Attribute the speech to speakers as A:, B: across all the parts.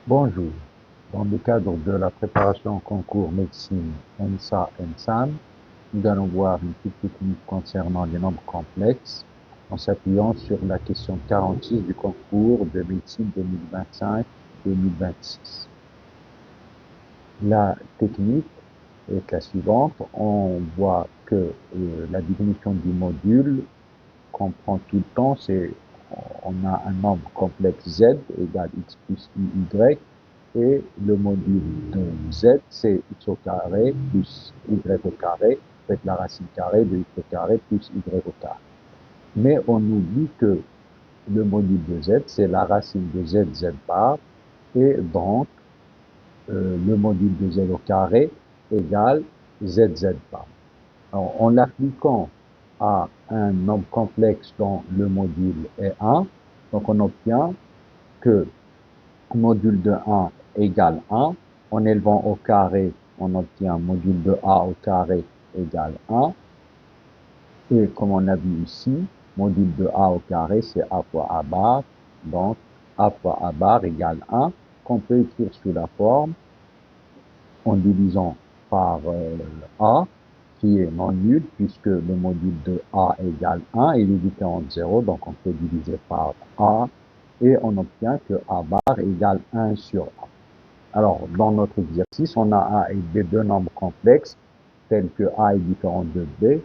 A: Bonjour. Dans le cadre de la préparation au concours médecine ENSA-ENSAM, nous allons voir une petite technique concernant les nombres complexes en s'appuyant sur la question 46 du concours de médecine 2025-2026. La technique est la suivante. On voit que la définition du module comprend tout le temps, on a un nombre complexe z égale x plus y, et le module de z, c'est x au carré plus y au carré, avec la racine carrée de x au carré plus y au carré. Mais on oublie que le module de z, c'est la racine de z, z bar, et donc le module de z au carré égale z, z bar. Alors, en l'appliquant à un nombre complexe dont le module est 1, donc on obtient que module de 1 égale 1. En élevant au carré, on obtient module de a au carré égale 1. Et comme on a vu ici, module de a au carré, c'est a fois a bar. Donc, a fois a bar égale 1, qu'on peut écrire sous la forme en divisant par a, qui est non nul, puisque le module de a égale 1, il est différent de 0, donc on peut diviser par a, et on obtient que a bar égale 1 sur a. Alors, dans notre exercice, on a a et b, deux nombres complexes, tels que a est différent de b.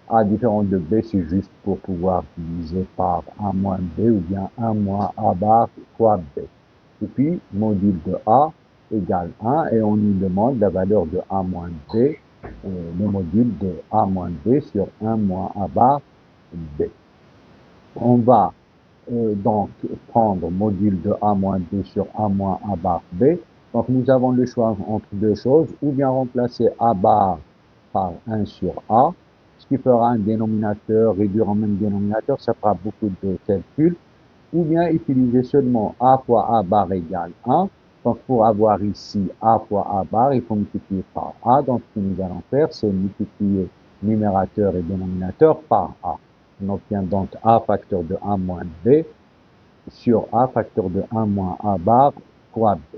A: A différent de b, c'est juste pour pouvoir diviser par a moins b, ou bien 1 moins a bar fois b. Et puis, module de a égale 1, et on nous demande la valeur de a moins b, le module de a moins b sur 1 moins a bar b. On va donc prendre module de a moins b sur a moins a bar b. Donc nous avons le choix entre deux choses, ou bien remplacer a bar par 1 sur a, ce qui fera un dénominateur, réduire en même dénominateur, ça fera beaucoup de calculs, ou bien utiliser seulement a fois a bar égale 1. Donc pour avoir ici a fois a bar, il faut multiplier par a. Donc ce que nous allons faire, c'est multiplier numérateur et dénominateur par a. On obtient donc a facteur de 1 moins b sur a facteur de 1 moins a bar fois b.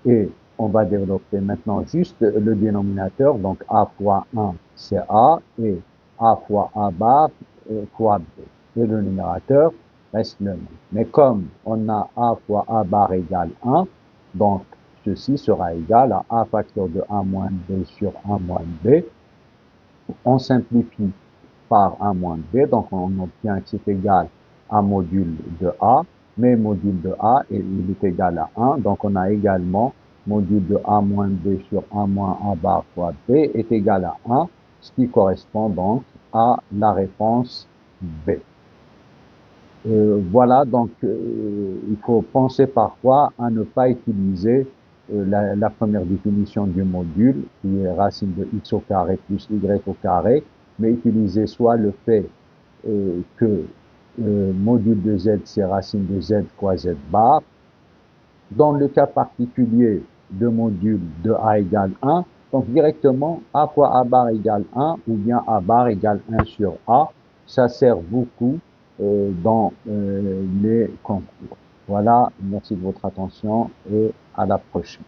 A: Et on va développer maintenant juste le dénominateur, donc a fois 1 c'est a, et a fois a bar fois b. Et le numérateur reste le même. Mais comme on a a fois a bar égale 1, donc ceci sera égal à a facteur de 1 moins b sur 1 moins b. On simplifie par 1 moins b, donc on obtient que c'est égal à module de a, mais module de a, il est égal à 1, donc on a également module de a moins b sur 1 moins a bar fois b est égal à 1, ce qui correspond donc à la réponse B. Voilà, donc il faut penser parfois à ne pas utiliser la première définition du module, qui est racine de x au carré plus y au carré, mais utiliser soit le fait que module de z, c'est racine de z fois z bar. Dans le cas particulier de module de a égale 1, donc directement a fois a bar égale 1, ou bien a bar égale 1 sur a. Ça sert beaucoup dans les concours. Voilà, merci de votre attention et à la prochaine.